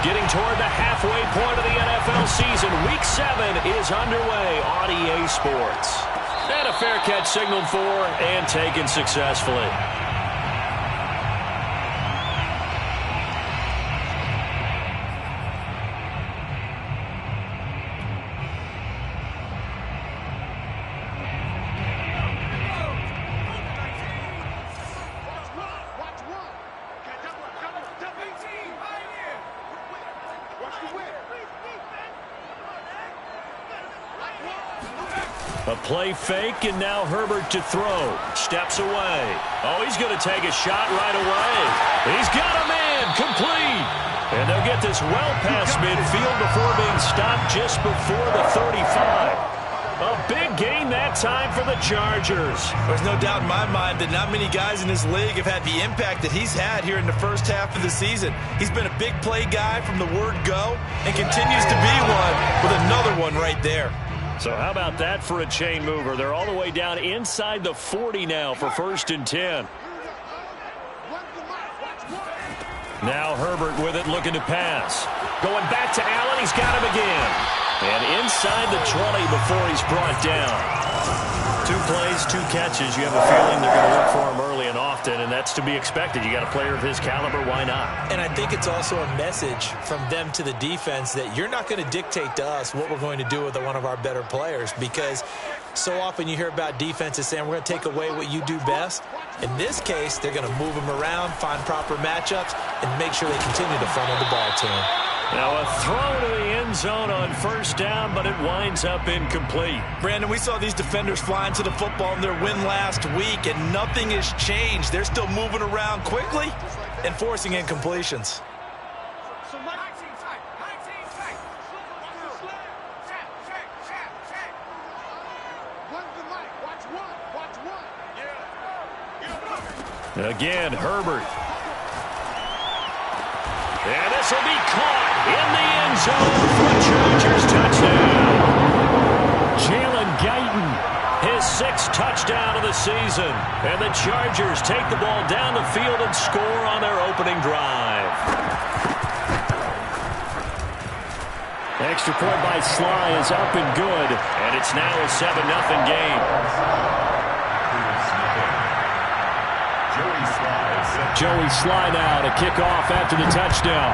Getting toward the halfway point of the NFL season. Week 7 is underway on EA Sports. And a fair catch signaled for and taken successfully. A play fake, and now Herbert to throw. Steps away. Oh, he's going to take a shot right away. He's got a man, complete. And they'll get this well past midfield before being stopped just before the 35. A big gain that time for the Chargers. There's no doubt in my mind that not many guys in this league have had the impact that he's had here in the first half of the season. He's been a big play guy from the word go and continues to be one with another one right there. So how about that for a chain mover? They're all the way down inside the 40 now for 1st and 10. Now Herbert with it, looking to pass. Going back to Allen, he's got him again. And inside the 20 before he's brought down. 2 plays, 2 catches. You have a feeling they're going to look for him early and often, and that's to be expected. You got a player of his caliber, why not? And I think it's also a message from them to the defense that you're not going to dictate to us what we're going to do with one of our better players, because so often you hear about defenses saying we're going to take away what you do best. In this case, they're going to move him around, find proper matchups, and make sure they continue to funnel the ball to him. Now a throw to the end zone on 1st down, but it winds up incomplete. Brandon, we saw these defenders flying to the football in their win last week, and nothing has changed. They're still moving around quickly and forcing incompletions. Again, Herbert. And this will be caught in the end zone for a Chargers touchdown. Jalen Guyton, his 6th touchdown of the season. And the Chargers take the ball down the field and score on their opening drive. Extra point by Sly is up and good. And it's now a 7-0 game. Joey Sly now to kick off after the touchdown.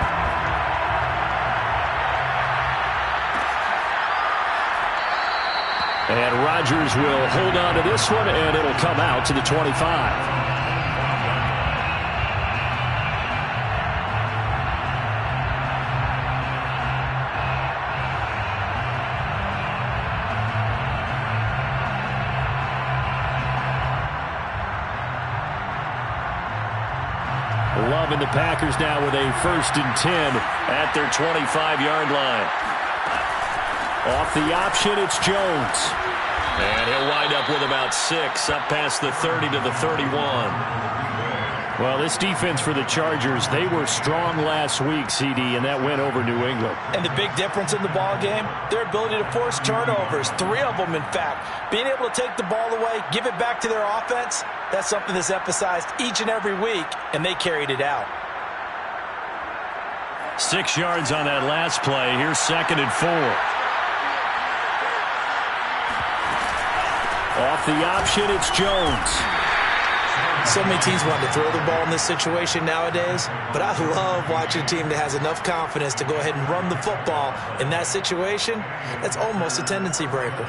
And Rodgers will hold on to this one, and it'll come out to the 25. Loving the Packers now with a 1st and 10 at their 25-yard line. Off the option, it's Jones. And he'll wind up with about 6, up past the 30 to the 31. Well, this defense for the Chargers, they were strong last week, CD, and that went over New England. And the big difference in the ball game, their ability to force turnovers, 3 of them, in fact. Being able to take the ball away, give it back to their offense, that's something that's emphasized each and every week, and they carried it out. 6 yards on that last play. Here's 2nd and 4. Off the option, it's Jones. So many teams want to throw the ball in this situation nowadays, but I love watching a team that has enough confidence to go ahead and run the football in that situation. That's almost a tendency breaker.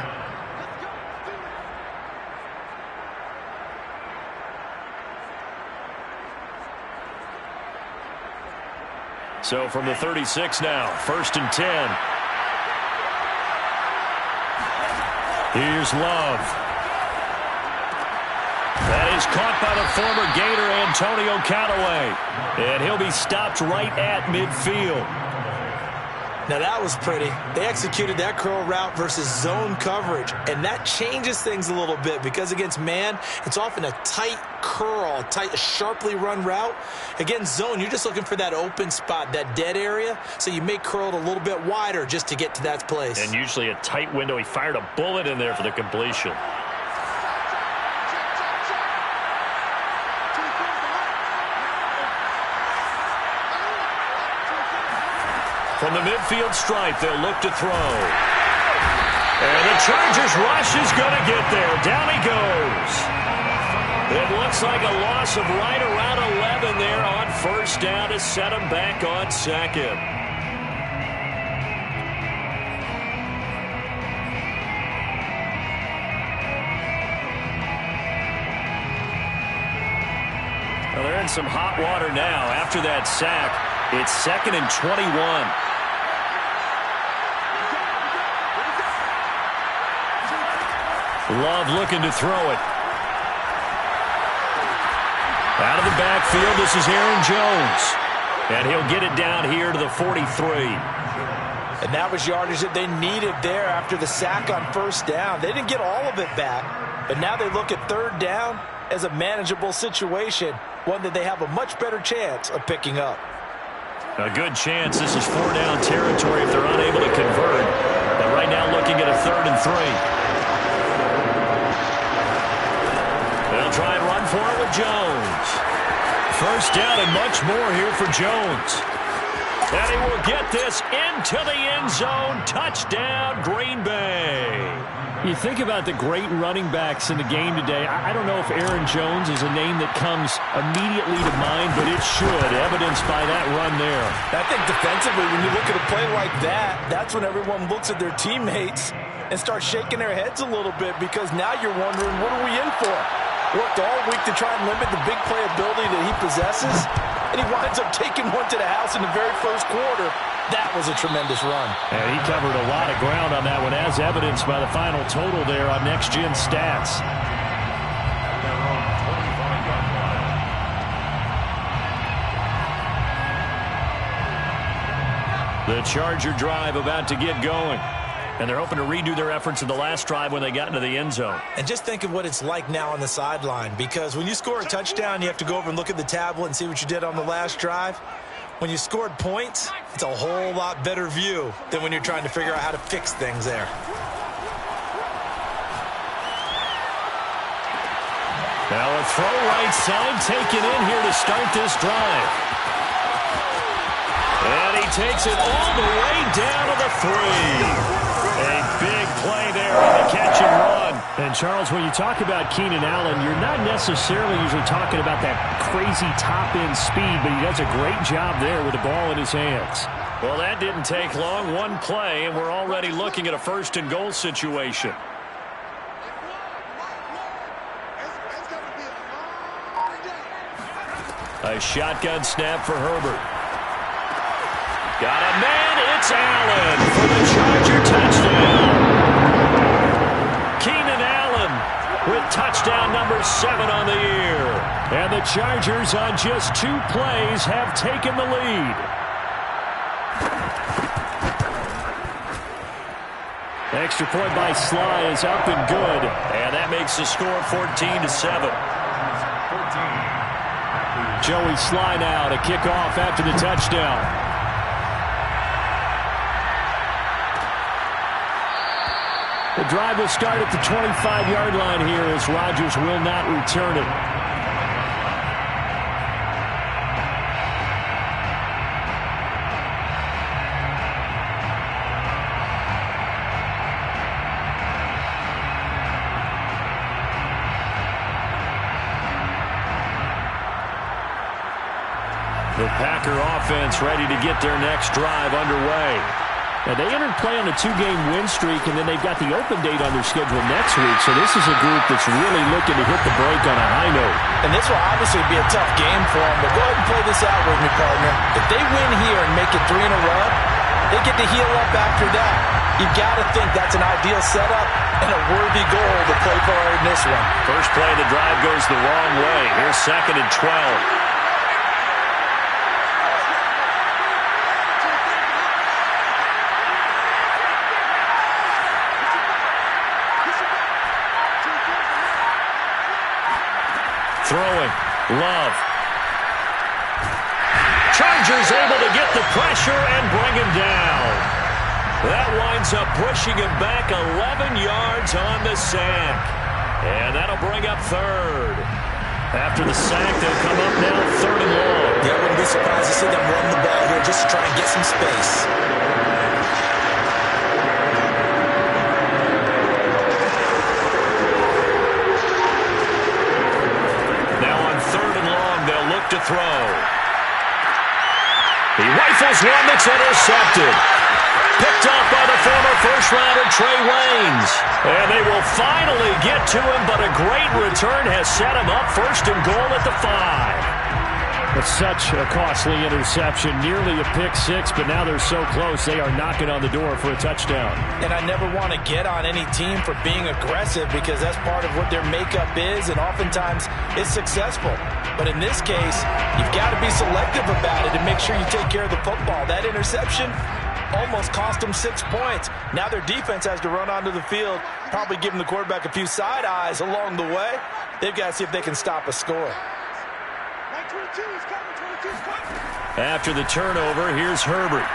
So from the 36 now, 1st and 10. Here's Love. That is caught by the former Gator Antonio Callaway. And he'll be stopped right at midfield. Now that was pretty. They executed that curl route versus zone coverage. And that changes things a little bit because against man, it's often a tight curl, a sharply run route. Against zone, you're just looking for that open spot, that dead area. So you may curl it a little bit wider just to get to that place. And usually a tight window. He fired a bullet in there for the completion. From the midfield stripe, they'll look to throw. And the Chargers rush is going to get there. Down he goes. It looks like a loss of right around 11 there on first down to set him back on second. Well, they're in some hot water now. After that sack, it's 2nd and 21. Love looking to throw it. Out of the backfield, this is Aaron Jones. And he'll get it down here to the 43. And that was yardage that they needed there after the sack on first down. They didn't get all of it back, but now they look at third down as a manageable situation, one that they have a much better chance of picking up. A good chance this is 4-down territory if they're unable to convert. But right now looking at a 3rd and 3. They'll try and run for it with Jones. First down and much more here for Jones. And he will get this into the end zone. Touchdown, Green Bay. You think about the great running backs in the game today. I don't know if Aaron Jones is a name that comes immediately to mind, but it should, evidenced by that run there. I think defensively, when you look at a play like that, that's when everyone looks at their teammates and starts shaking their heads a little bit, because now you're wondering, what are we in for? Worked all week to try and limit the big play ability that he possesses, and he winds up taking one to the house in the very first quarter. That was a tremendous run. And he covered a lot of ground on that one, as evidenced by the final total there on Next Gen Stats. The Charger drive about to get going. And they're hoping to redo their efforts in the last drive when they got into the end zone. And just think of what it's like now on the sideline, because when you score a touchdown, you have to go over and look at the tablet and see what you did on the last drive. When you scored points, it's a whole lot better view than when you're trying to figure out how to fix things there. Now a throw right side taken in here to start this drive. And he takes it all the way down to the 3. A big play there on the catch and run. And, Charles, when you talk about Keenan Allen, you're not necessarily usually talking about that crazy top-end speed, but he does a great job there with the ball in his hands. Well, that didn't take long. One play, and we're already looking at a 1st and goal situation. A shotgun snap for Herbert. Got a man, it's Allen for the Charger touchdown. Keenan Allen with touchdown number 7 on the year. And the Chargers on just 2 plays have taken the lead. Extra point by Sly is up and good. And that makes the score 14-7. Joey Sly now to kick off after the touchdown. The drive will start at the 25-yard line here as Rodgers will not return it. The Packer offense ready to get their next drive underway. Now, they entered play on a 2-game win streak, and then they've got the open date on their schedule next week. So this is a group that's really looking to hit the break on a high note. And this will obviously be a tough game for them, but go ahead and play this out with me, partner. If they win here and make it 3 in a row, they get to heal up after that. You've got to think that's an ideal setup and a worthy goal to play for in this one. First play of the drive goes the wrong way. Here's 2nd and 12. Throwing. Love. Chargers able to get the pressure and bring him down. That winds up pushing him back 11 yards on the sack. And that'll bring up 3rd. After the sack, they'll come up now 3rd and long. Yeah, I wouldn't be surprised to see them run the ball here just to try and get some space. Now on 3rd and long, they'll look to throw. He rifles one that's intercepted. Picked up by the former first-rounder Trey Waynes. And they will finally get to him, but a great return has set him up 1st and goal at the 5. It's such a costly interception, nearly a pick six, but now they're so close they are knocking on the door for a touchdown. And I never want to get on any team for being aggressive because that's part of what their makeup is, and oftentimes it's successful. But in this case, you've got to be selective about it and make sure you take care of the football. That interception almost cost them 6 points. Now their defense has to run onto the field, probably giving the quarterback a few side eyes along the way. They've got to see if they can stop a score. After the turnover, here's Herbert.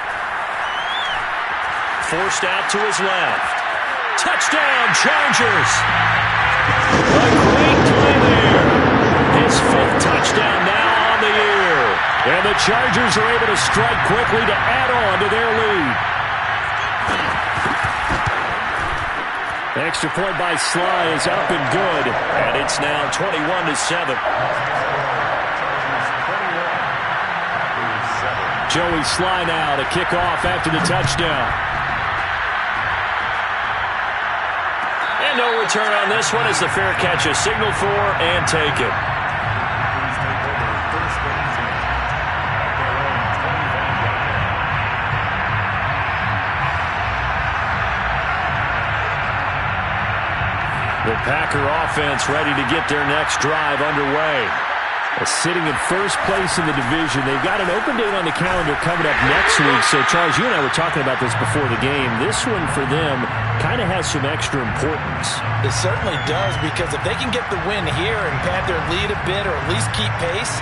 Forced out to his left. Touchdown, Chargers! A great play there. His 5th touchdown now on the year. And the Chargers are able to strike quickly to add on to their lead. Extra point by Sly is up and good. And it's now 21-7. Joey Sly now to kick off after the touchdown. And no return on this one as the fair catch is signaled for and taken. The Packer offense ready to get their next drive underway. Sitting in first place in the division. They've got an open date on the calendar coming up next week. So, Charles, you and I were talking about this before the game. This one for them kind of has some extra importance. It certainly does, because if they can get the win here and pad their lead a bit or at least keep pace,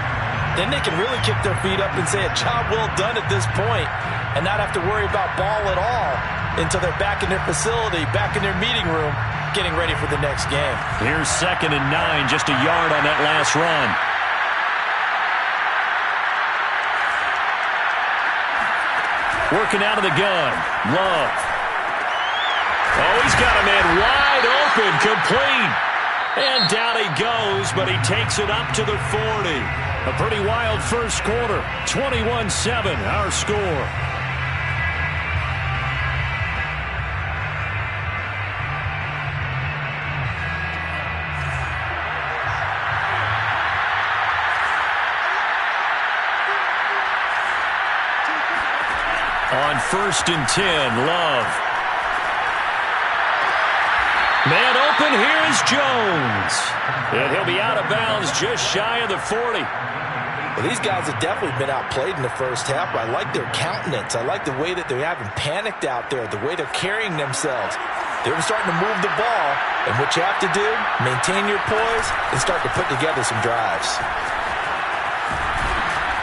then they can really kick their feet up and say a job well done at this point and not have to worry about ball at all until they're back in their facility, back in their meeting room, getting ready for the next game. Here's 2nd and 9, just a yard on that last run. Working out of the gun. Love. Oh, he's got a man wide open, complete. And down he goes, but he takes it up to the 40. A pretty wild first quarter. 21-7, our score. On 1st and 10, Love. Man open, here is Jones. And he'll be out of bounds just shy of the 40. Well, these guys have definitely been outplayed in the first half. I like their countenance. I like the way that they haven't panicked out there, the way they're carrying themselves. They're starting to move the ball. And what you have to do, maintain your poise and start to put together some drives.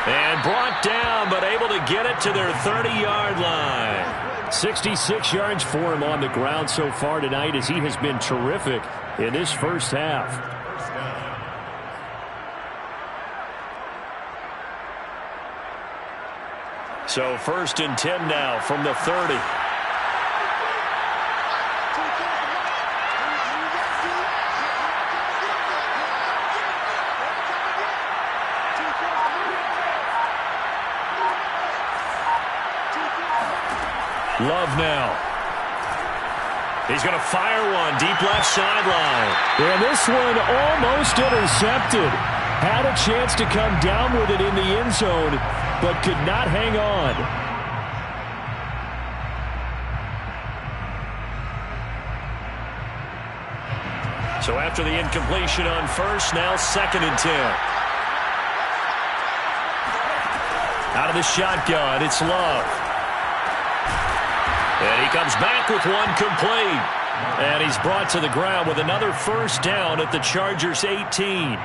And brought down, but able to get it to their 30-yard line. 66 yards for him on the ground so far tonight, as he has been terrific in this first half. So 1st and 10 now from the 30. Love now. He's going to fire one deep left sideline. And this one almost intercepted. Had a chance to come down with it in the end zone, but could not hang on. So after the incompletion on 1st, now 2nd and 10. Out of the shotgun, it's Love. And he comes back with one complete. And he's brought to the ground with another first down at the Chargers' 18.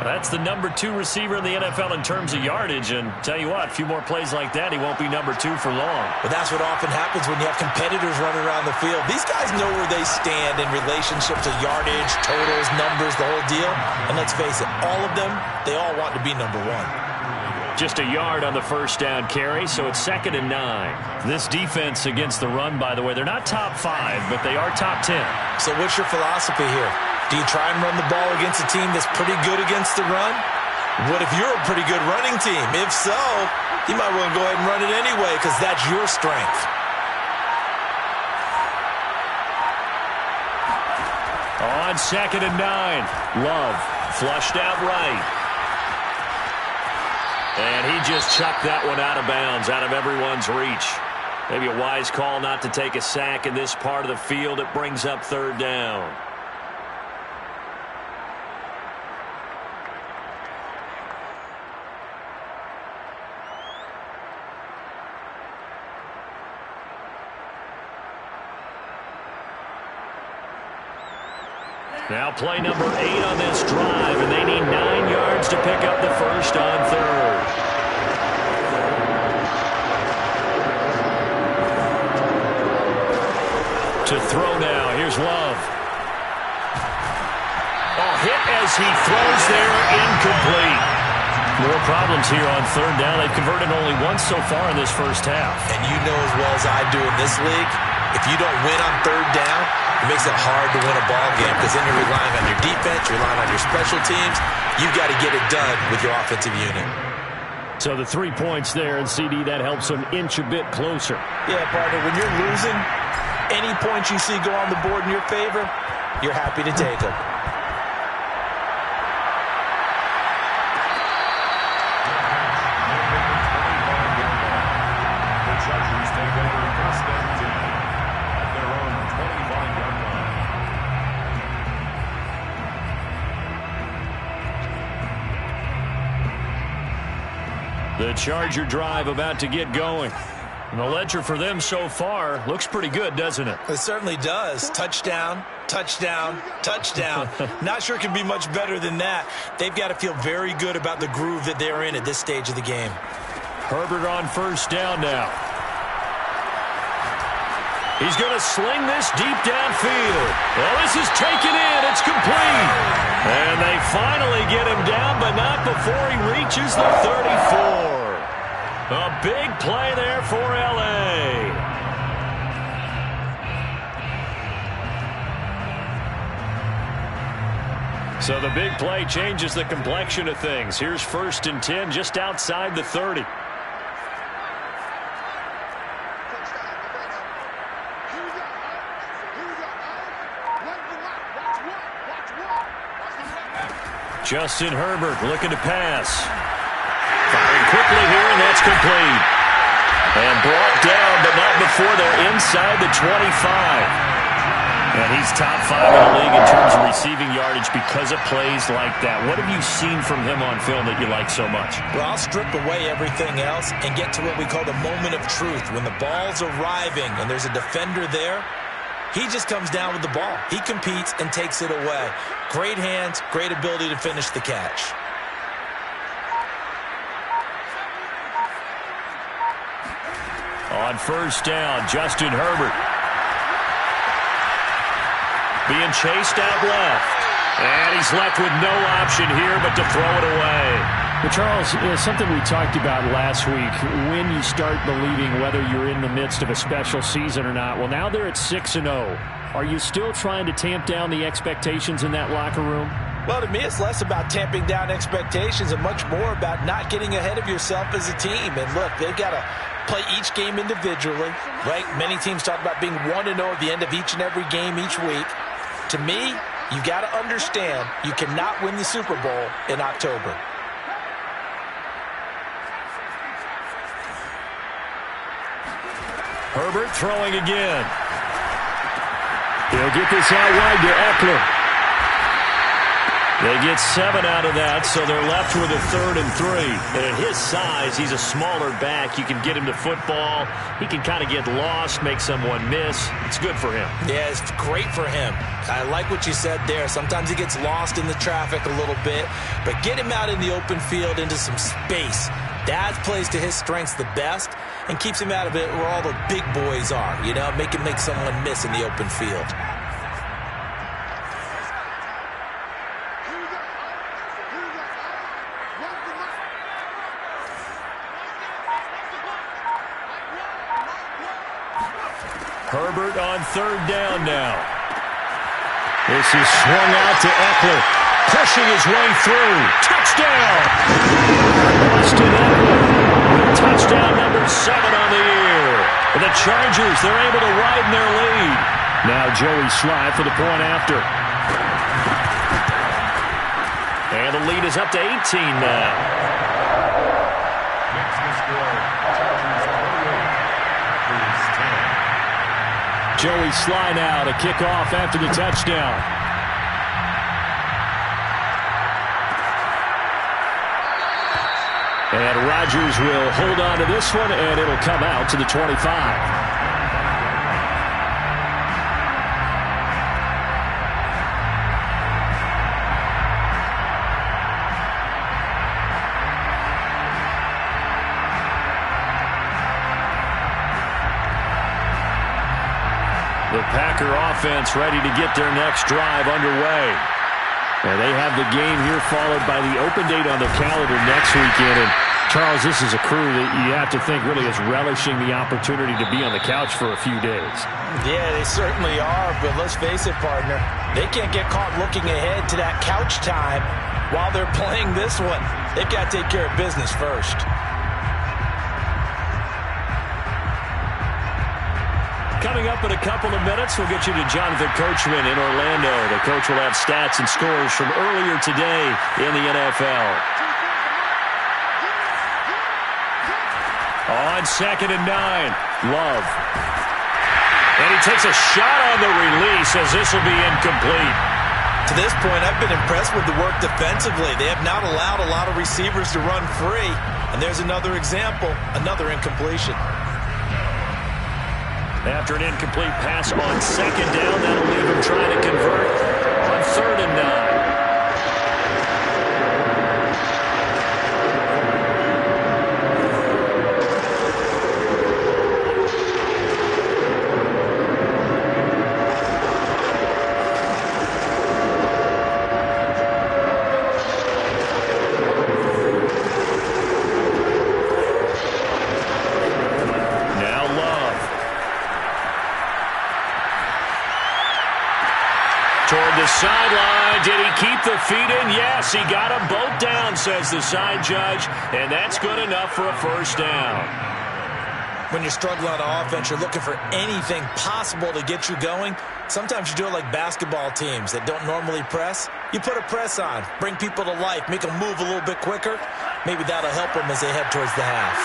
That's the number 2 receiver in the NFL in terms of yardage, and tell you what, a few more plays like that, he won't be number 2 for long. But that's what often happens when you have competitors running around the field. These guys know where they stand in relationship to yardage, totals, numbers, the whole deal. And let's face it, all of them, they all want to be number 1. Just a yard on the first down carry, so it's 2nd and 9. This defense against the run, by the way, they're not top 5, but they are top 10. So what's your philosophy here? Do you try and run the ball against a team that's pretty good against the run? What if you're a pretty good running team? If so, you might want to go ahead and run it anyway because that's your strength. On 2nd and 9, Love flushed out right. And he just chucked that one out of bounds, out of everyone's reach. Maybe a wise call not to take a sack in this part of the field. It brings up 3rd down. Now play number 8 on this drive, and they need 9 yards to pick up the first on 3rd. To throw now, here's Love. Oh, hit as he throws there, incomplete. More problems here on 3rd down. They've converted only once so far in this first half. And you know as well as I do in this league, if you don't win on 3rd down, it makes it hard to win a ball game because then you're relying on your defense, you're relying on your special teams. You've got to get it done with your offensive unit. So the 3 points there, and CD, that helps them inch a bit closer. Yeah, partner, when you're losing, any points you see go on the board in your favor, you're happy to take them. The Charger drive about to get going. And the ledger for them so far looks pretty good, doesn't it? It certainly does. Touchdown, touchdown, touchdown. Not sure it can be much better than that. They've got to feel very good about the groove that they're in at this stage of the game. Herbert on 1st down now. He's going to sling this deep downfield. Well, this is taken in. It's complete. And they finally get him down, but not before he reaches the 34. A big play there for L.A. So the big play changes the complexion of things. Here's 1st and 10 just outside the 30. Justin Herbert looking to pass. Firing quickly here, and that's complete. And brought down, but not before they're inside the 25. And he's top 5 in the league in terms of receiving yardage because of plays like that. What have you seen from him on film that you like so much? Well, I'll strip away everything else and get to what we call the moment of truth. When the ball's arriving and there's a defender there, he just comes down with the ball. He competes and takes it away. Great hands, great ability to finish the catch. On 1st down, Justin Herbert being chased out left. And he's left with no option here but to throw it away. Well, Charles, something we talked about last week, when you start believing whether you're in the midst of a special season or not. Well, now they're at 6-0. Are you still trying to tamp down the expectations in that locker room? Well, to me, it's less about tamping down expectations and much more about not getting ahead of yourself as a team. And look, they've got to play each game individually, right? Many teams talk about being 1-0 at the end of each and every game each week. To me, you've got to understand you cannot win the Super Bowl in October. Herbert throwing again. He'll get this out wide to Eckler. They get 7 out of that, so they're left with a 3rd and 3. And at his size, he's a smaller back. You can get him to football. He can kind of get lost, make someone miss. It's good for him. Yeah, it's great for him. I like what you said there. Sometimes he gets lost in the traffic a little bit, but get him out in the open field into some space. That plays to his strengths the best and keeps him out of it where all the big boys are. You know, make him make someone miss in the open field. Herbert on 3rd down now. This is swung out to Eckler, pushing his way through. Touchdown! Austin Eckler with touchdown number 7 on the year. And the Chargers, they're able to widen their lead. Now Joey Sly for the point after. And the lead is up to 18 now. Joey Sly now to kick off after the touchdown. And Rodgers will hold on to this one, and it'll come out to the 25. The Packer offense ready to get their next drive underway. And they have the game here followed by the open date on the calendar next weekend. And Charles, this is a crew that you have to think really is relishing the opportunity to be on the couch for a few days. Yeah, they certainly are, but let's face it, partner. They can't get caught looking ahead to that couch time while they're playing this one. They've got to take care of business first. Coming up in a couple of minutes, we'll get you to Jonathan Coachman in Orlando. The coach will have stats and scores from earlier today in the NFL. On 2nd and 9, Love. And he takes a shot on the release as this will be incomplete. To this point, I've been impressed with the work defensively. They have not allowed a lot of receivers to run free. And there's another example, another incompletion. After an incomplete pass on 2nd down, that'll leave him trying to convert on 3rd and 9. Toward the sideline. Did he keep the feet in? Yes, he got them both down, says the side judge, and that's good enough for a 1st down. When you're struggling on offense, you're looking for anything possible to get you going. Sometimes you do it like basketball teams that don't normally press. You put a press on, bring people to life, make them move a little bit quicker. Maybe that'll help them as they head towards the half.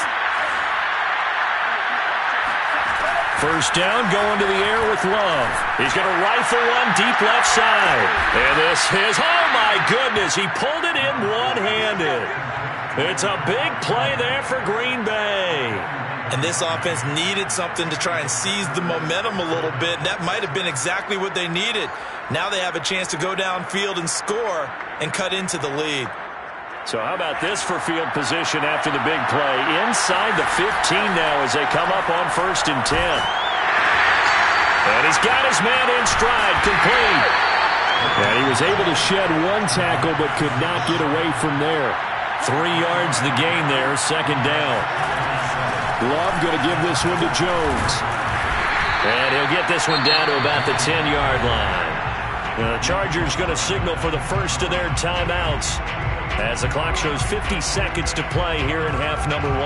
1st down, going to the air with Love. He's going to rifle one deep left side. And this is, oh my goodness, he pulled it in one-handed. It's a big play there for Green Bay. And this offense needed something to try and seize the momentum a little bit. And that might have been exactly what they needed. Now they have a chance to go downfield and score and cut into the lead. So how about this for field position after the big play? Inside the 15 now as they come up on 1st and 10. And he's got his man in stride, complete. And he was able to shed one tackle but could not get away from there. 3 yards the gain there, 2nd down. Love going to give this one to Jones. And he'll get this one down to about the 10-yard line. The Chargers going to signal for the first of their timeouts as the clock shows 50 seconds to play here in half number 1.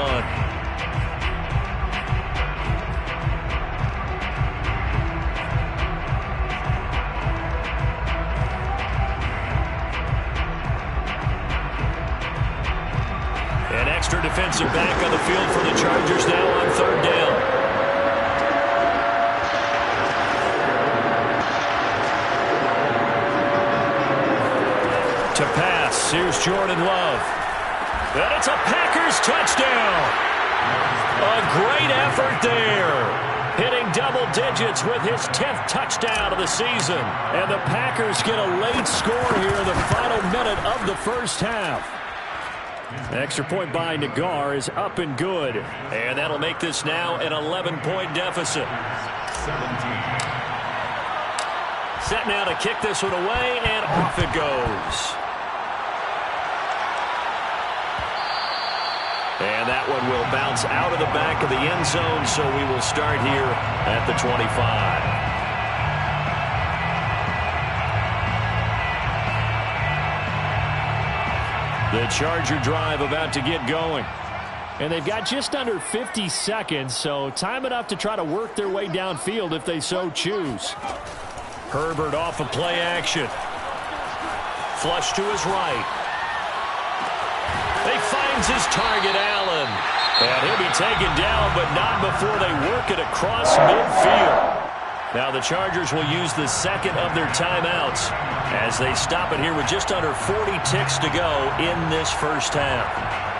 An extra defensive back on the field for the Chargers now on 3rd down. To this. Here's Jordan Love. And it's a Packers touchdown. A great effort there. Hitting double digits with his 10th touchdown of the season. And the Packers get a late score here in the final minute of the first half. The extra point by Nagar is up and good. And that'll make this now an 11-point deficit. 17. Set now to kick this one away, and off it goes. And that one will bounce out of the back of the end zone, so we will start here at the 25. The Charger drive about to get going. And they've got just under 50 seconds, so time enough to try to work their way downfield if they so choose. Herbert off of play action. Flush to his right. He finds his target, Allen. And he'll be taken down, but not before they work it across midfield. Now the Chargers will use the second of their timeouts as they stop it here with just under 40 ticks to go in this first half.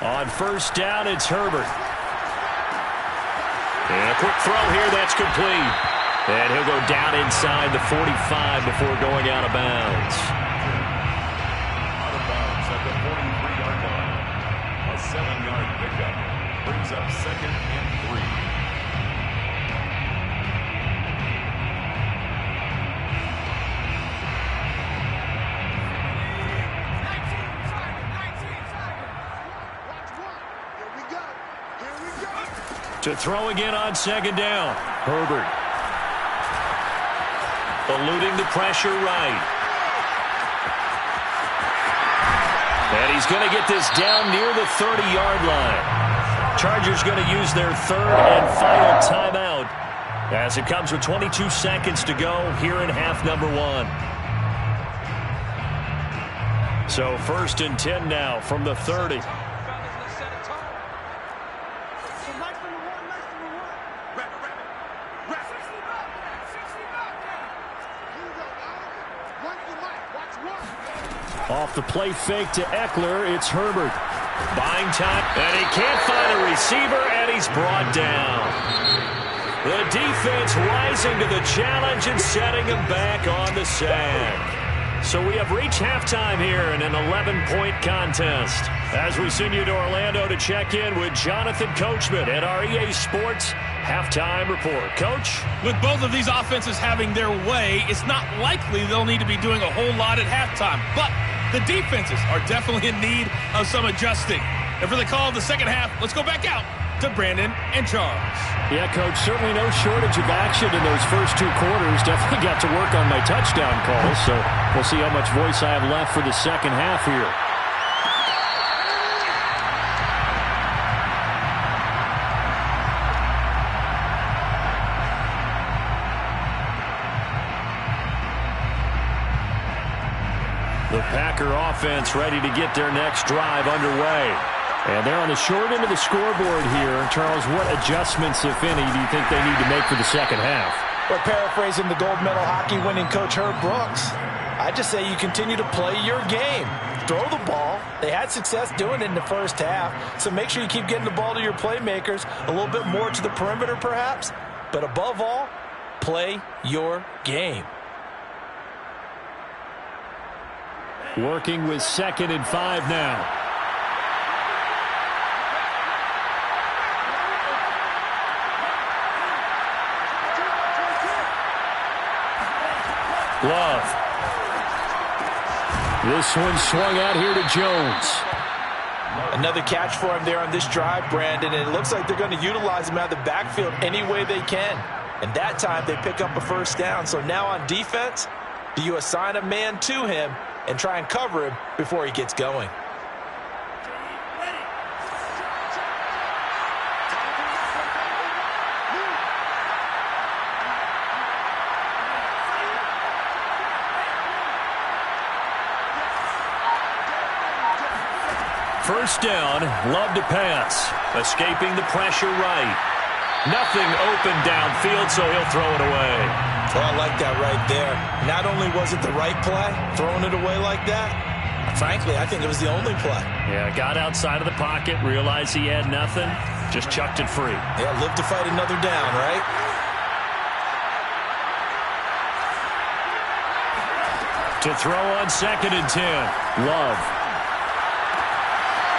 On first down, it's Herbert. And a quick throw here, that's complete. And he'll go down inside the 45 before going out of bounds. Out of bounds at the 43-yard line. A 7-yard pickup brings up 2nd and 3. To throw again on second down. Herbert. Eluding the pressure right. And he's going to get this down near the 30-yard line. Chargers going to use their third and final timeout as it comes with 22 seconds to go here in half number 1. So 1st and 10 now from the 30. Off the play fake to Eckler, it's Herbert. Buying time, and he can't find a receiver, and he's brought down. The defense rising to the challenge and setting him back on the sack. So we have reached halftime here in an 11-point contest. As we send you to Orlando to check in with Jonathan Coachman at our EA Sports Halftime Report. Coach? With both of these offenses having their way, it's not likely they'll need to be doing a whole lot at halftime. But the defenses are definitely in need of some adjusting. And for the call of the second half, let's go back out to Brandon and Charles. Yeah, Coach, certainly no shortage of action in those first 2 quarters. Definitely got to work on my touchdown calls, so we'll see how much voice I have left for the second half here. The Packer offense ready to get their next drive underway. And they're on the short end of the scoreboard here. Charles, what adjustments, if any, do you think they need to make for the second half? Well, paraphrasing the gold medal hockey winning coach Herb Brooks, I just say you continue to play your game. Throw the ball. They had success doing it in the first half, so make sure you keep getting the ball to your playmakers, a little bit more to the perimeter perhaps, but above all, play your game. Working with 2nd and 5 now. Love. This one swung out here to Jones. Another catch for him there on this drive, Brandon, and it looks like they're going to utilize him out of the backfield any way they can. And that time they pick up a first down. So now on defense, do you assign a man to him and try and cover him before he gets going? First down, Love to pass. Escaping the pressure right. Nothing open downfield, so he'll throw it away. Oh, I like that right there. Not only was it the right play, throwing it away like that, frankly, I think it was the only play. Yeah, got outside of the pocket, realized he had nothing, just chucked it free. Yeah, live to fight another down, right? To throw on 2nd and 10. Love.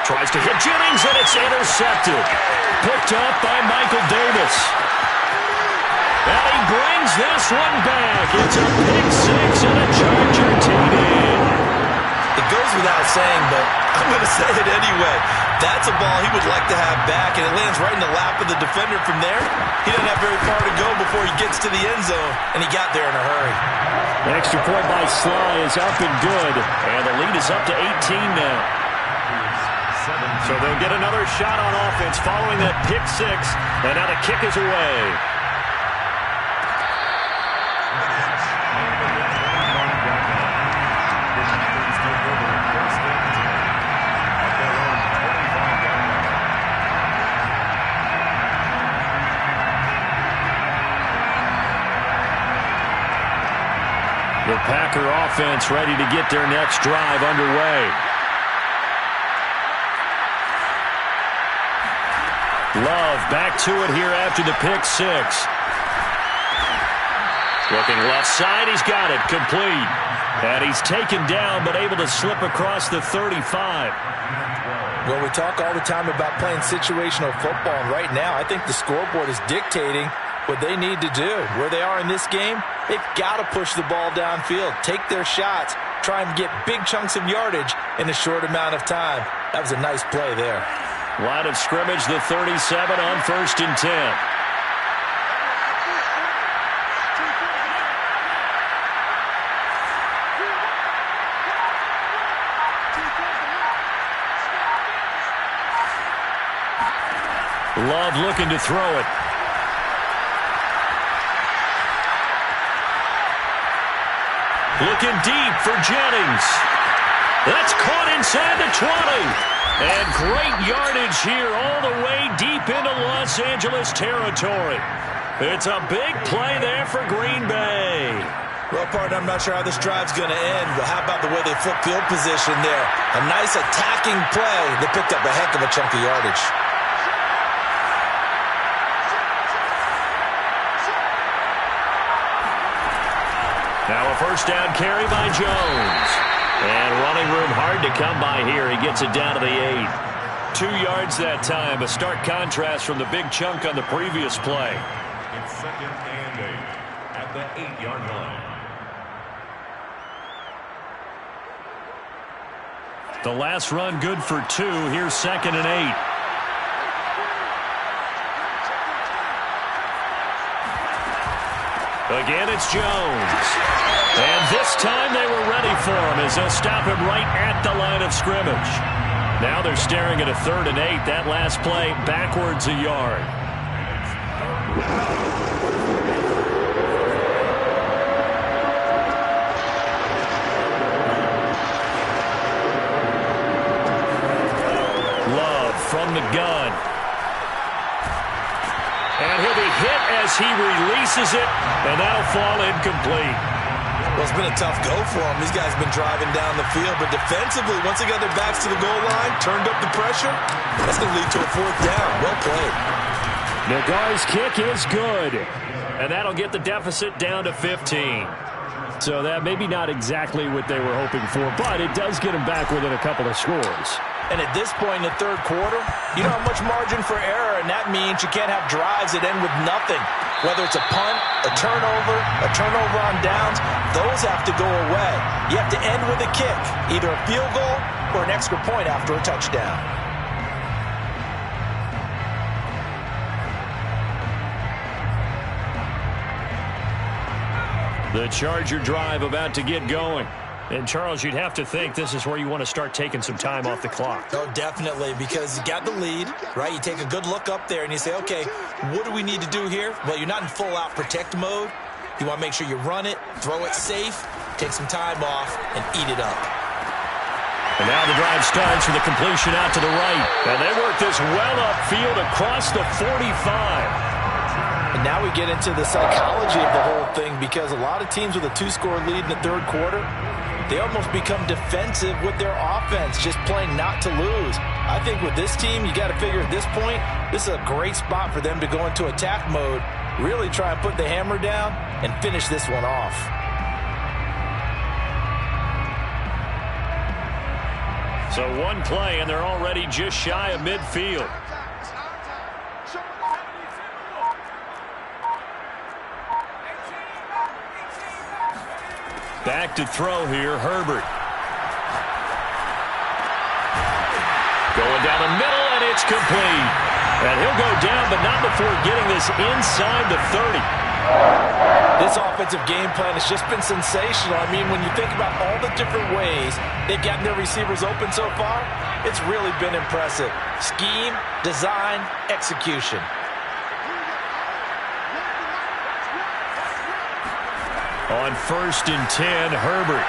Tries to hit Jennings, and it's intercepted. Picked up by Michael Davis. And he brings this one back. It's a pick six and a Charger TD. It goes without saying, but I'm going to say it anyway. That's a ball he would like to have back, and it lands right in the lap of the defender from there. He doesn't have very far to go before he gets to the end zone, and he got there in a hurry. The extra point by Sly is up and good. And the lead is up to 18 now. So they'll get another shot on offense following that pick six, and now the kick is away. The Packer offense ready to get their next drive underway. Love back to it here after the pick six. Looking left side, he's got it, complete. And he's taken down, but able to slip across the 35. Well, we talk all the time about playing situational football, and right now I think the scoreboard is dictating what they need to do. Where they are in this game, they've got to push the ball downfield, take their shots, try and get big chunks of yardage in a short amount of time. That was a nice play there. Line of scrimmage, the 37 on 1st and 10. Love looking to throw it. Looking deep for Jennings. That's caught inside the 20. And great yardage here all the way deep into Los Angeles territory. It's a big play there for Green Bay. Well, partner, I'm not sure how this drive's going to end, but how about the way they flip field position there? A nice attacking play that picked up a heck of a chunk of yardage. Now a first down carry by Jones. And running room hard to come by here. He gets it down to the 8. 2 yards that time. A stark contrast from the big chunk on the previous play. It's 2nd and 8 at the 8-yard line. The last run good for 2. Here's 2nd and 8. Again, it's Jones. And this time they were ready for him as they'll stop him right at the line of scrimmage. Now they're staring at a 3rd and 8. That last play backwards a yard. Love from the gun. And he'll be hit as he releases it, and that'll fall incomplete. Well, it's been a tough go for him. These guys have been driving down the field, but defensively, once they got their backs to the goal line, turned up the pressure, that's going to lead to a 4th down. Well played. Nagar's kick is good, and that'll get the deficit down to 15. So that maybe not exactly what they were hoping for, but it does get them back within a couple of scores. And at this point in the 3rd quarter, you don't have much margin for error, and that means you can't have drives that end with nothing. Whether it's a punt, a turnover on downs, those have to go away. You have to end with a kick, either a field goal or an extra point after a touchdown. The Charger drive about to get going. And, Charles, you'd have to think this is where you want to start taking some time off the clock. Oh, definitely, because you got the lead, right? You take a good look up there and you say, okay, what do we need to do here? Well, you're not in full-out protect mode. You want to make sure you run it, throw it safe, take some time off, and eat it up. And now the drive starts with a completion out to the right. And they work this well upfield across the 45. And now we get into the psychology of the whole thing, because a lot of teams with a 2-score lead in the third quarter, they almost become defensive with their offense, just playing not to lose. I think with this team, you got to figure at this point, this is a great spot for them to go into attack mode, really try and put the hammer down and finish this one off. So one play, and they're already just shy of midfield. Back to throw here, Herbert. Going down the middle, and it's complete. And he'll go down, but not before getting this inside the 30. This offensive game plan has just been sensational. I mean, when you think about all the different ways they've gotten their receivers open so far, it's really been impressive. Scheme, design, execution. On 1st and 10, Herbert.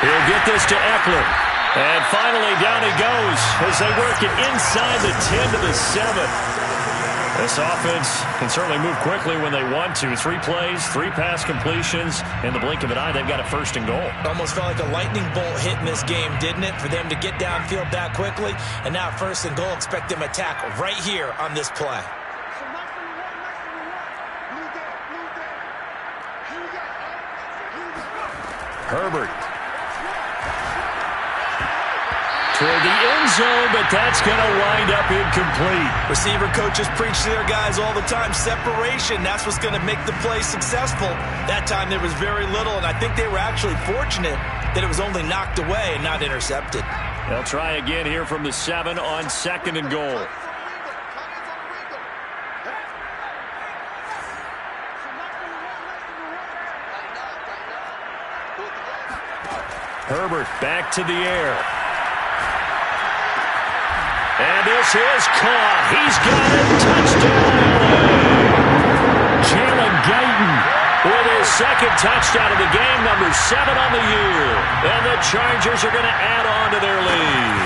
He'll get this to Eckler. And finally, down he goes as they work it inside the 10 to the 7. This offense can certainly move quickly when they want to. 3 plays, 3 pass completions. In the blink of an eye, they've got a 1st and goal. Almost felt like a lightning bolt hit in this game, didn't it? For them to get downfield that quickly. And now 1st and goal, expect them to attack right here on this play. Herbert. Toward the end zone, but that's going to wind up incomplete. Receiver coaches preach to their guys all the time. Separation, that's what's going to make the play successful. That time there was very little, and I think they were actually fortunate that it was only knocked away and not intercepted. They'll try again here from the 7 on 2nd and goal. Herbert back to the air. And this is caught. He's got it. Touchdown, LA. Jalen Guyton with his 2nd touchdown of the game, number 7 on the year. And the Chargers are going to add on to their lead.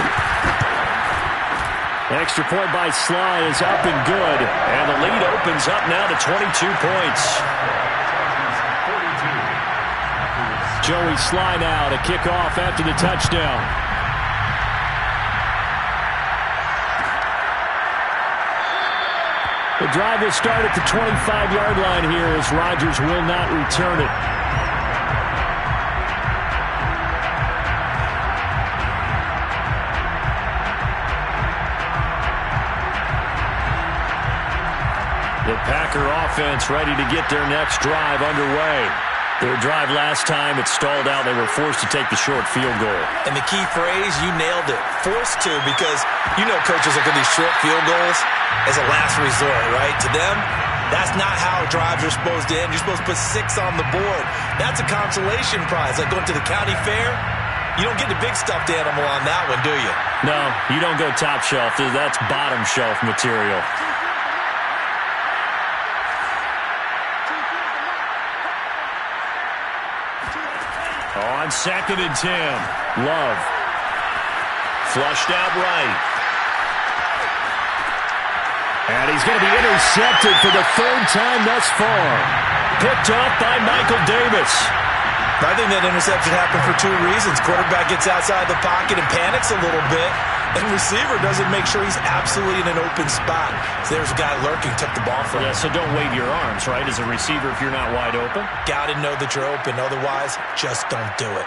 Extra point by Sly is up and good. And the lead opens up now to 22 points. Joey Sly now to kick off after the touchdown. The drive will start at the 25-yard line here as Rodgers will not return it. The Packer offense ready to get their next drive underway. Their drive last time, it stalled out. They were forced to take the short field goal. And the key phrase, you nailed it. Forced to, because you know coaches look at these short field goals as a last resort, right? To them, that's not how drives are supposed to end. You're supposed to put 6 on the board. That's a consolation prize. Like going to the county fair, you don't get the big stuffed animal on that one, do you? No, you don't go top shelf. That's bottom shelf material. On 2nd and 10, Love. Flushed out right. And he's going to be intercepted for the 3rd time thus far. Picked off by Michael Davis. I think that interception happened for 2 reasons. Quarterback gets outside the pocket and panics a little bit. And receiver doesn't make sure he's absolutely in an open spot. So there's a guy lurking, took the ball from him. Yeah, so don't wave your arms, right, as a receiver if you're not wide open. Got to know that you're open. Otherwise, just don't do it.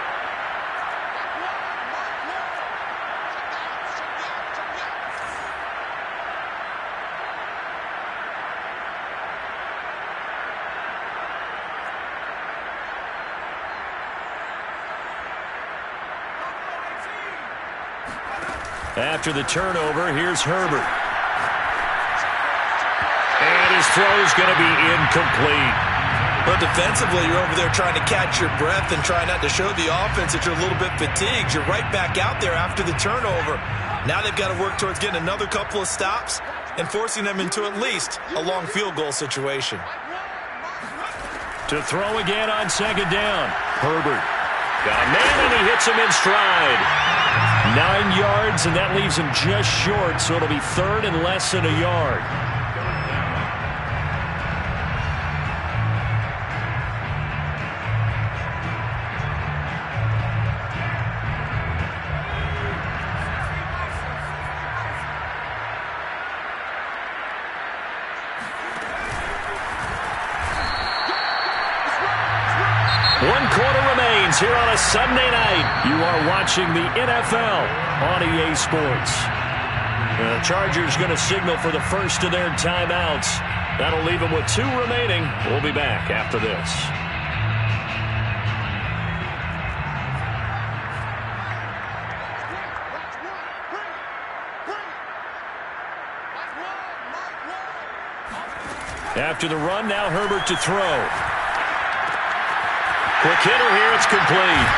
After the turnover, here's Herbert. And his throw's going to be incomplete. But defensively, you're over there trying to catch your breath and try not to show the offense that you're a little bit fatigued. You're right back out there after the turnover. Now they've got to work towards getting another couple of stops and forcing them into at least a long field goal situation. To throw again on second down. Herbert. Got a man, and he hits him in stride. 9 yards, and that leaves him just short, so it'll be third and less than a yard. Here on a Sunday night, you are watching the NFL on EA Sports. The Chargers going to signal for the first of their timeouts. That'll leave them with 2 remaining. We'll be back after this. After the run, now Herbert to throw. Quick hitter here, it's complete.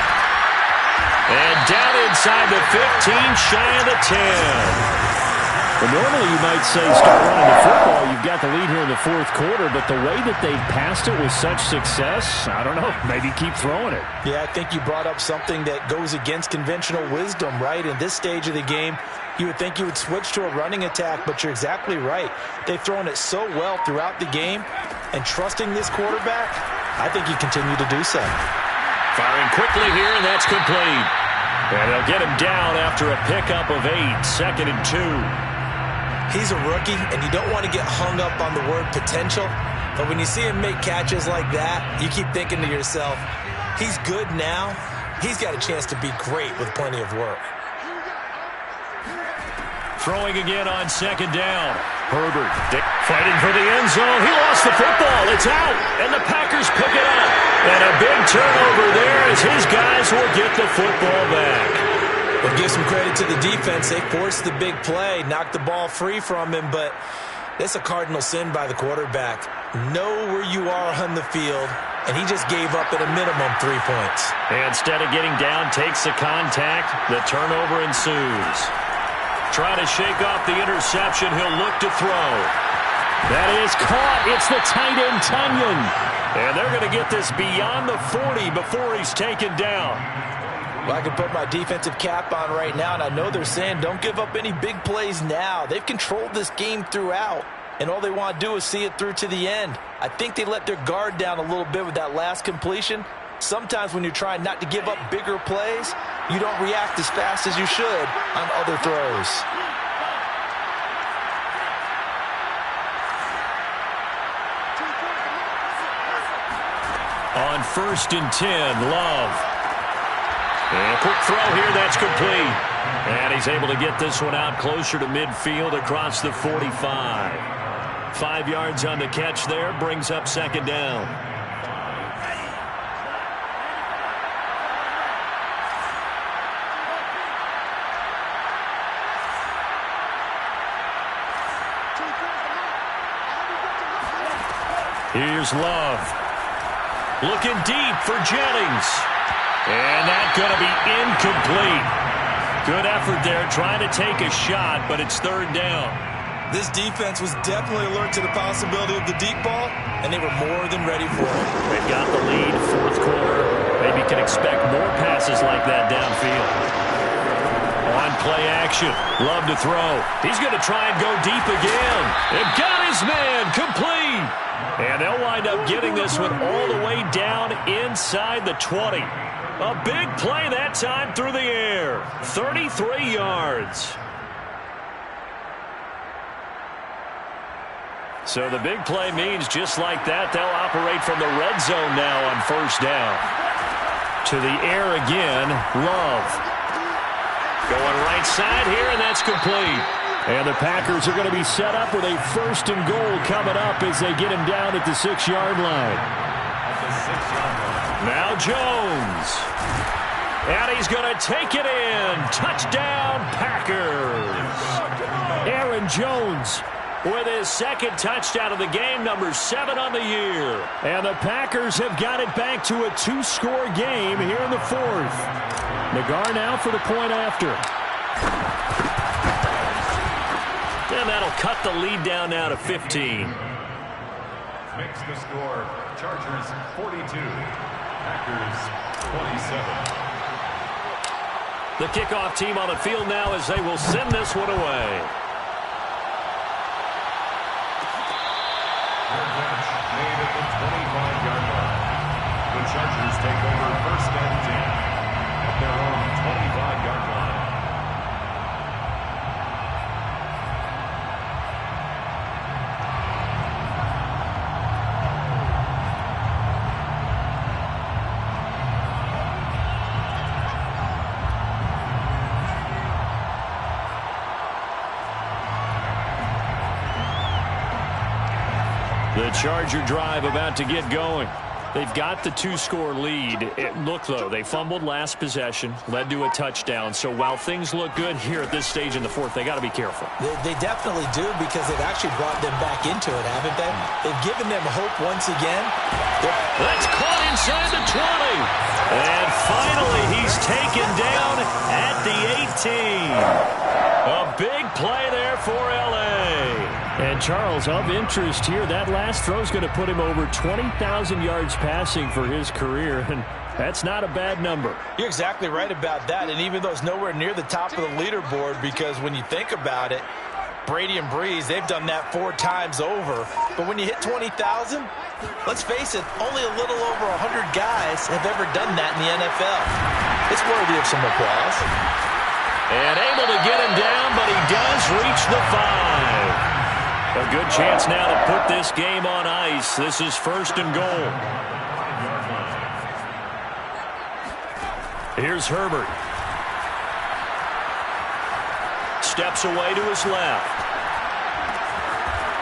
And down inside the 15, shy of the 10. Well, normally you might say start running the football. You've got the lead here in the fourth quarter, but the way that they've passed it with such success, I don't know, maybe keep throwing it. Yeah, I think you brought up something that goes against conventional wisdom, right? In this stage of the game, you would think you would switch to a running attack, but you're exactly right. They've thrown it so well throughout the game, and trusting this quarterback, I think you continue to do so. Firing quickly here, and that's complete. And they'll get him down after a pickup of 8, 2nd and 2. He's a rookie, and you don't want to get hung up on the word potential. But when you see him make catches like that, you keep thinking to yourself, he's good now. He's got a chance to be great with plenty of work. Throwing again on second down. Herbert fighting for the end zone. He lost the football. It's out, and the Packers pick it up. And a big turnover there as his guys will get the football back. Well, give some credit to the defense. They forced the big play, knocked the ball free from him, but it's a cardinal sin by the quarterback. Know where you are on the field, and he just gave up at a minimum 3 points. And instead of getting down, takes the contact. The turnover ensues. Trying to shake off the interception. He'll look to throw. That is caught. It's the tight end, Tunyon. And they're going to get this beyond the 40 before he's taken down. Well, I can put my defensive cap on right now, and I know they're saying don't give up any big plays now. They've controlled this game throughout, and all they want to do is see it through to the end. I think they let their guard down a little bit with that last completion. Sometimes when you're trying not to give up bigger plays, you don't react as fast as you should on other throws. On 1st and 10, Love. And a quick throw here, that's complete. And he's able to get this one out closer to midfield across the 45. 5 yards on the catch there, brings up second down. Here's Love. Looking deep for Jennings. And that's going to be incomplete. Good effort there trying to take a shot, but it's third down. This defense was definitely alert to the possibility of the deep ball, and they were more than ready for it. They've got the lead, fourth quarter. Maybe can expect more passes like that downfield. On play action, Love to throw. He's going to try and go deep again. And got his man, complete. And they'll wind up getting this one all the way down inside the 20. A big play that time through the air. 33 yards. So the big play means just like that, they'll operate from the red zone now on first down. To the air again, Love. Going right side here, and that's complete. And the Packers are going to be set up with a 1st and goal coming up as they get him down at the 6-yard line. Now Jones. And he's going to take it in. Touchdown, Packers. Aaron Jones with his second touchdown of the game, number 7 on the year. And the Packers have got it back to a 2-score game here in the 4th. Nagar now for the point after. And that'll cut the lead down now to 15. makes the score Chargers 42, Packers 27. The kickoff team on the field now as they will send this one away. Their catch made at the 25-yard line. The Chargers take over 1st and 10 at their own 25-yard line. The Charger drive about to get going. They've got the 2-score lead. Look, though, they fumbled last possession, led to a touchdown. So while things look good here at this stage in the 4th, they got to be careful. They definitely do, because they've actually brought them back into it, haven't they? They've given them hope once again. That's caught inside the 20. And finally, he's taken down at the 18. A big play there for L.A. And Charles, of interest here, that last throw is going to put him over 20,000 yards passing for his career, and that's not a bad number. You're exactly right about that, and even though it's nowhere near the top of the leaderboard, because when you think about it, Brady and Breeze, they've done that 4 times over. But when you hit 20,000, let's face it, only a little over 100 guys have ever done that in the NFL. It's worthy of some applause. And able to get him down, but he does reach the 5. A good chance now to put this game on ice. This is 1st and goal. Here's Herbert. Steps away to his left.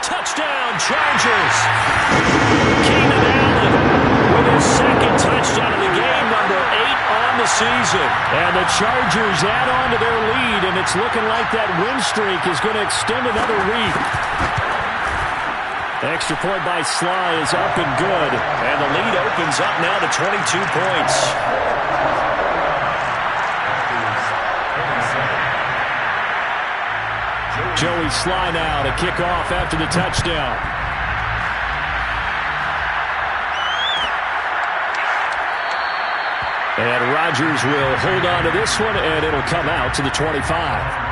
Touchdown, Chargers. Keenan Allen with his 2nd touchdown of the game, number 8 on the season. And the Chargers add on to their lead, and it's looking like that win streak is going to extend another week. Extra point by Sly is up and good. And the lead opens up now to 22 points. Joey Sly now to kick off after the touchdown. And Rodgers will hold on to this one, and it'll come out to the 25.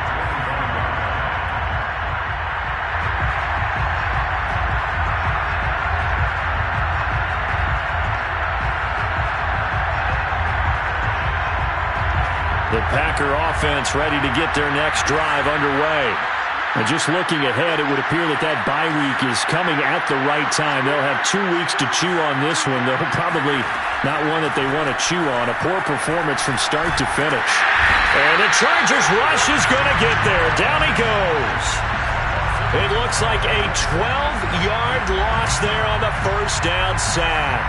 The Packer offense ready to get their next drive underway. And just looking ahead, it would appear that that bye week is coming at the right time. They'll have 2 weeks to chew on this one, though probably not one that they want to chew on. A poor performance from start to finish. And the Chargers rush is going to get there. Down he goes. It looks like a 12-yard loss there on the 1st down sack.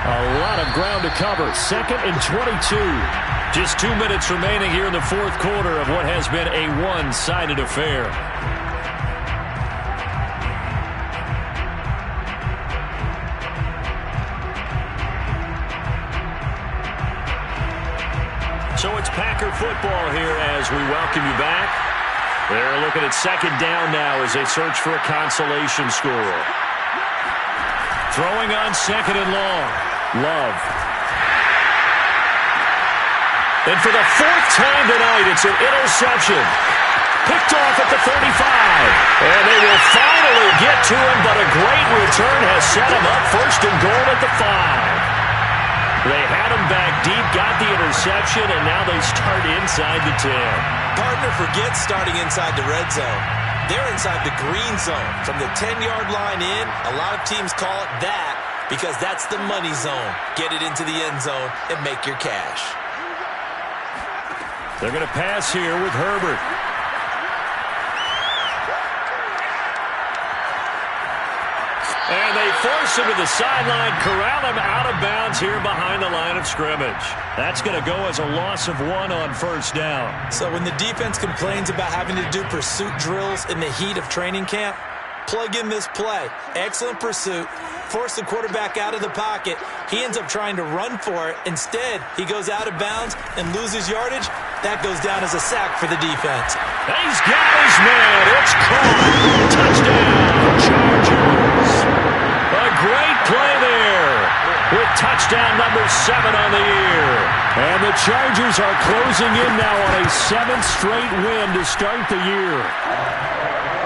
A lot of ground to cover. 2nd and 22. Just 2 minutes remaining here in the 4th quarter of what has been a one-sided affair. So it's Packer football here as we welcome you back. They're looking at 2nd down now as they search for a consolation score. Throwing on 2nd and long. Love. And for the 4th time tonight, it's an interception. Picked off at the 35. And they will finally get to him, but a great return has set him up 1st and goal at the 5. They had him back deep, got the interception, and now they start inside the 10. Partner forgets starting inside the red zone. They're inside the green zone. From the 10-yard line in, a lot of teams call it that because that's the money zone. Get it into the end zone and make your cash. They're going to pass here with Herbert. And they force him to the sideline, corral him out of bounds here behind the line of scrimmage. That's going to go as a loss of 1 on 1st down. So when the defense complains about having to do pursuit drills in the heat of training camp, plug in this play. Excellent pursuit. Force the quarterback out of the pocket. He ends up trying to run for it. Instead, he goes out of bounds and loses yardage. That goes down as a sack for the defense. He's got his touchdown number 7 on the year. And the Chargers are closing in now on a 7th straight win to start the year.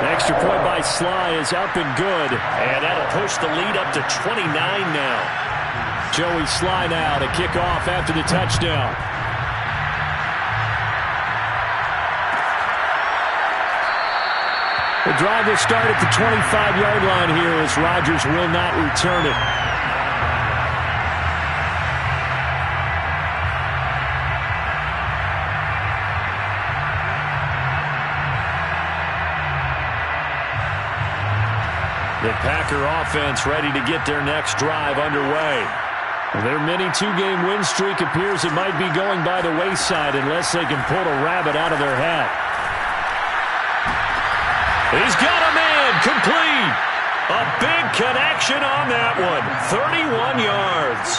The extra point by Sly is up and good. And that'll push the lead up to 29 now. Joey Sly now to kick off after the touchdown. The drive will start at the 25-yard line here as Rodgers will not return it. The Packer offense ready to get their next drive underway. Their mini 2-game win streak appears it might be going by the wayside unless they can pull a rabbit out of their hat. He's got a man complete. A big connection on that one. 31 yards.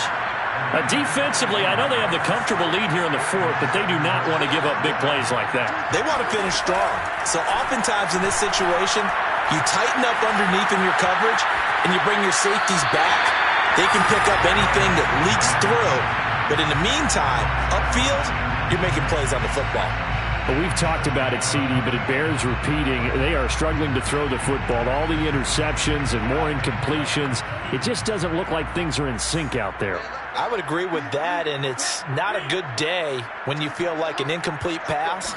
Defensively, I know they have the comfortable lead here in the fourth, but they do not want to give up big plays like that. They want to finish strong. So oftentimes in this situation, you tighten up underneath in your coverage and you bring your safeties back. They can pick up anything that leaks through. But in the meantime, upfield, you're making plays on the football. Well, we've talked about it, CD, but it bears repeating. They are struggling to throw the football. All the interceptions and more incompletions. It just doesn't look like things are in sync out there. I would agree with that, and it's not a good day when you feel like an incomplete pass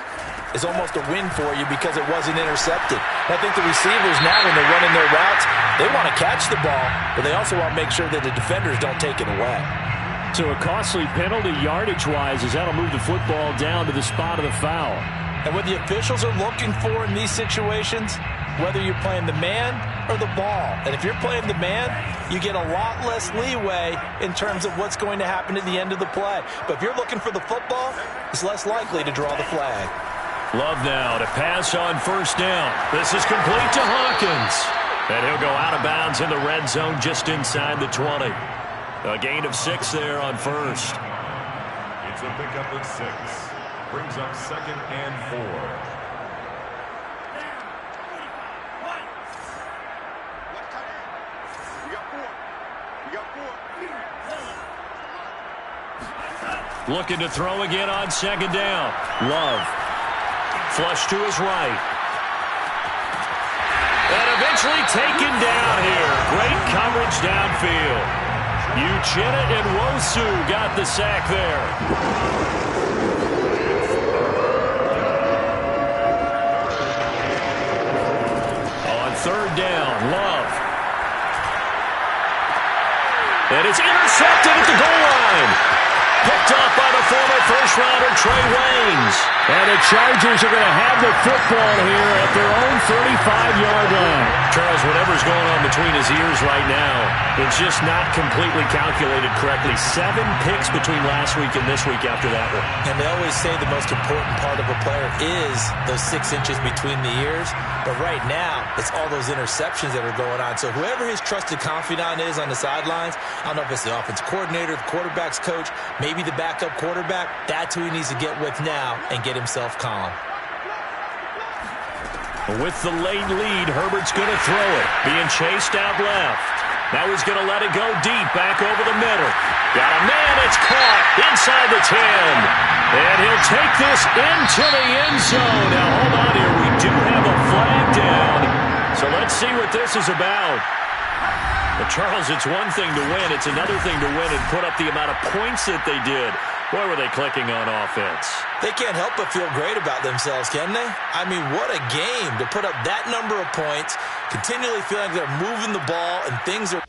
is almost a win for you because it wasn't intercepted. I think the receivers now, when they're running their routes, they want to catch the ball, but they also want to make sure that the defenders don't take it away. So a costly penalty yardage-wise as that'll move the football down to the spot of the foul. And what the officials are looking for in these situations, whether you're playing the man or the ball. And if you're playing the man, you get a lot less leeway in terms of what's going to happen at the end of the play. But if you're looking for the football, it's less likely to draw the flag. Love now to pass on first down. This is complete to Hawkins. And he'll go out of bounds in the red zone just inside the 20. A gain of 6 there on first. It's a pickup of 6. Brings up 2nd and 4. Looking to throw again on 2nd down. Love. Flush to his right. And eventually taken down here. Great coverage downfield. Uchenna and Wosu got the sack there. On 3rd down, Love. And it's intercepted at the goal line. Picked up by the former first-rounder Trey Waynes. And the Chargers are going to have the football here at their own 35-yard line. Charles, whatever's going on between his ears right now, it's just not completely calculated correctly. 7 picks between last week and this week after that one. And they always say the most important part of a player is those 6 inches between the ears. But right now, it's all those interceptions that are going on. So whoever his trusted confidant is on the sidelines, I don't know if it's the offense coordinator, the quarterback's coach, maybe the backup quarterback, that's who he needs to get with now and get himself calm. With the late lead, Herbert's going to throw it. Being chased out left. Now he's going to let it go deep, back over the middle. Got a man, it's caught inside the 10. And he'll take this into the end zone. Now, hold on here. We do have a flag down. So let's see what this is about. But, Charles, it's one thing to win. It's another thing to win and put up the amount of points that they did. Boy, were they clicking on offense. They can't help but feel great about themselves, can they? I mean, what a game to put up that number of points, continually feeling like they're moving the ball and things are...